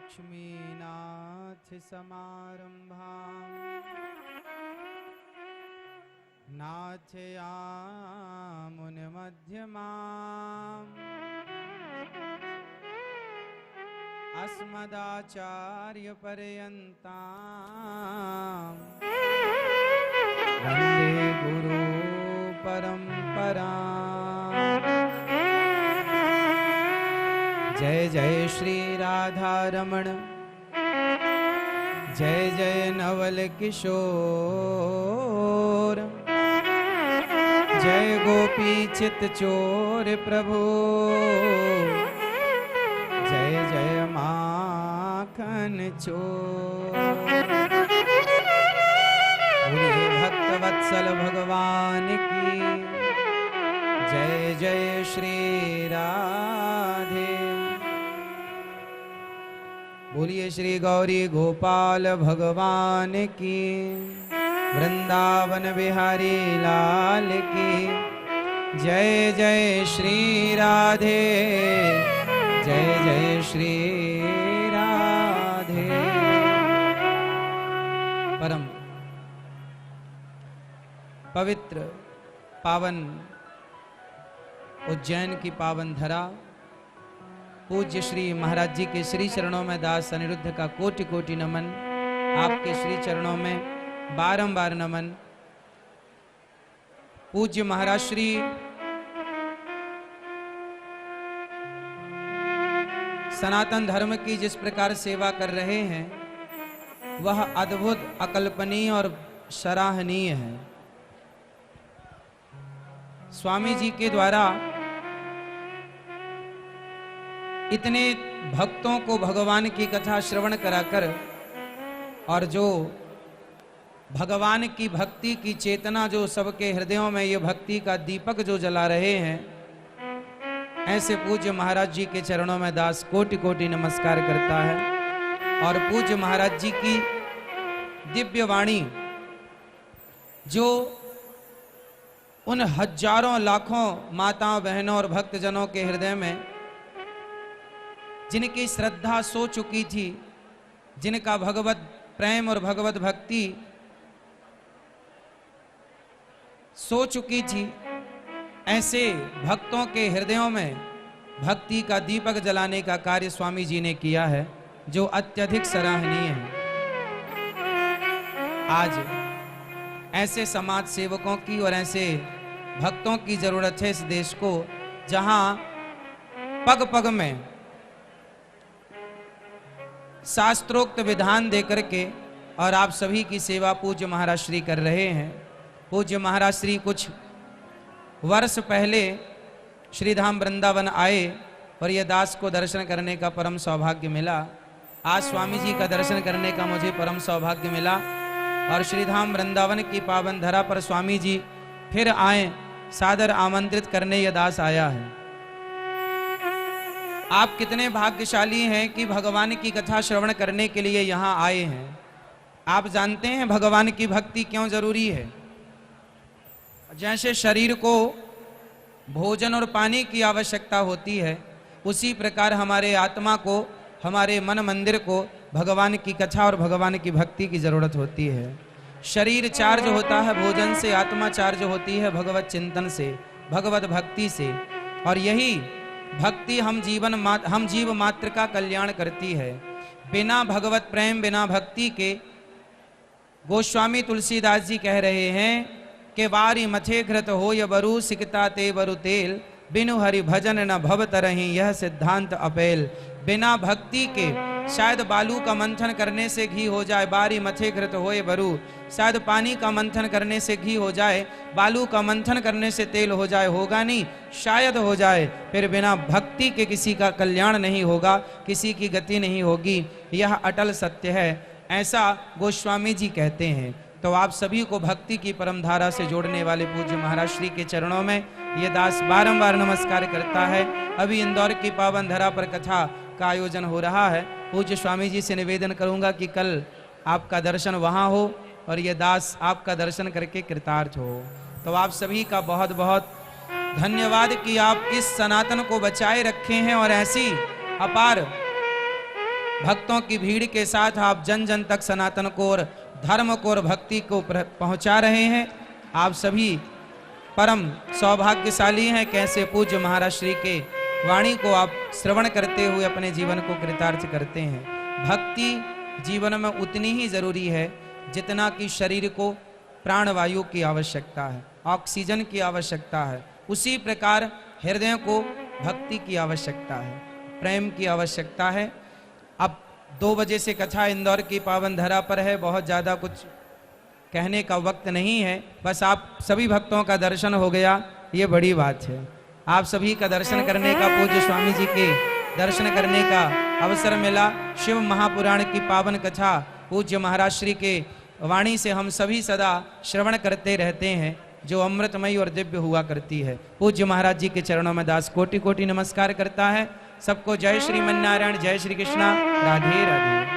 लक्ष्मीनाथ समारंभां नाथयामुनमध्यमाम् अस्मदाचार्यपर्यन्तां वन्दे गुरु परम्पराम्। जय जय श्री राधा रमण, जय जय नवल किशोर, जय गोपी चित चोर प्रभु, जय जय माखन चोर। बोलिए भक्त वत्सल भगवान की जय जय श्री राधे। बोलिए श्री गौरी गोपाल भगवान की, वृंदावन बिहारी लाल की जय जय श्री राधे, जय जय श्री राधे। परम पवित्र पावन उज्जैन की पावन धरा, पूज्य श्री महाराज जी के श्री चरणों में दास अनिरुद्ध का कोटि कोटि नमन। आपके श्री चरणों में बारंबार नमन। पूज्य महाराज श्री सनातन धर्म की जिस प्रकार सेवा कर रहे हैं वह अद्भुत, अकल्पनीय और सराहनीय है। स्वामी जी के द्वारा इतने भक्तों को भगवान की कथा श्रवण कराकर और जो भगवान की भक्ति की चेतना जो सबके हृदयों में ये भक्ति का दीपक जो जला रहे हैं, ऐसे पूज्य महाराज जी के चरणों में दास कोटि कोटि नमस्कार करता है। और पूज्य महाराज जी की दिव्य वाणी जो उन हजारों लाखों माताओं बहनों और भक्तजनों के हृदय में जिनकी श्रद्धा सो चुकी थी, जिनका भगवत प्रेम और भगवत भक्ति सो चुकी थी, ऐसे भक्तों के हृदयों में भक्ति का दीपक जलाने का कार्य स्वामी जी ने किया है, जो अत्यधिक सराहनीय है। आज ऐसे समाज सेवकों की और ऐसे भक्तों की जरूरत है इस देश को, जहां पग पग में शास्त्रोक्त विधान देकर के और आप सभी की सेवा पूज्य महाराज श्री कर रहे हैं। पूज्य महाराज श्री कुछ वर्ष पहले श्रीधाम वृंदावन आए और ये दास को दर्शन करने का परम सौभाग्य मिला। आज स्वामी जी का दर्शन करने का मुझे परम सौभाग्य मिला और श्रीधाम वृंदावन की पावन धरा पर स्वामी जी फिर आए, सादर आमंत्रित करने यह दास आया है। आप कितने भाग्यशाली हैं कि भगवान की कथा श्रवण करने के लिए यहाँ आए हैं। आप जानते हैं भगवान की भक्ति क्यों जरूरी है। जैसे शरीर को भोजन और पानी की आवश्यकता होती है, उसी प्रकार हमारे आत्मा को, हमारे मन मंदिर को भगवान की कथा और भगवान की भक्ति की जरूरत होती है। शरीर चार्ज होता है भोजन से, आत्मा चार्ज होती है भगवत चिंतन से, भगवत भक्ति से। और यही भक्ति हम जीव मात्र का कल्याण करती है। बिना भगवत प्रेम, बिना भक्ति के गोस्वामी तुलसीदास जी कह रहे हैं कि वारी मथे घृत हो य बरु सिकता ते बरु तेल, बिनु हरि भजन न भव तरहि यह सिद्धांत अपेल। बिना भक्ति के शायद बालू का मंथन करने से घी हो जाए, बारी मथे घृत होए बरु, शायद पानी का मंथन करने से घी हो जाए, बालू का मंथन करने से तेल हो जाए, होगा नहीं, शायद हो जाए। फिर बिना भक्ति के किसी का कल्याण नहीं होगा, किसी की गति नहीं होगी। यह अटल सत्य है, ऐसा गोस्वामी जी कहते हैं। तो आप सभी को भक्ति की परम धारा से जोड़ने वाले पूज्य महाराज श्री के चरणों में ये दास बारंबार नमस्कार करता है। अभी इंदौर की पावन धरा पर कथा का आयोजन हो रहा है। पूज्य स्वामी जी से निवेदन करूंगा कि कल आपका दर्शन वहां हो और ये दास आपका दर्शन करके कृतार्थ हो। तो आप सभी का बहुत बहुत धन्यवाद कि आप इस सनातन को बचाए रखे हैं और ऐसी अपार भक्तों की भीड़ के साथ आप जन जन तक सनातन को और धर्म को और भक्ति को पहुंचा रहे हैं। आप सभी परम सौभाग्यशाली हैं। कैसे पूज्य महाराज श्री के वाणी को आप श्रवण करते हुए अपने जीवन को कृतार्थ करते हैं। भक्ति जीवन में उतनी ही जरूरी है जितना कि शरीर को प्राणवायु की आवश्यकता है, ऑक्सीजन की आवश्यकता है, उसी प्रकार हृदय को भक्ति की आवश्यकता है, प्रेम की आवश्यकता है। अब 2 बजे से कथा इंदौर की पावन धरा पर है, बहुत ज़्यादा कुछ कहने का वक्त नहीं है, बस आप सभी भक्तों का दर्शन हो गया, ये बड़ी बात है। आप सभी का दर्शन करने का, पूज्य स्वामी जी के दर्शन करने का अवसर मिला। शिव महापुराण की पावन कथा पूज्य महाराज श्री के वाणी से हम सभी सदा श्रवण करते रहते हैं, जो अमृतमयी और दिव्य हुआ करती है। पूज्य महाराज जी के चरणों में दास कोटि कोटि नमस्कार करता है। सबको जय श्रीमन्नारायण, जय श्री कृष्णा, राधे राधे।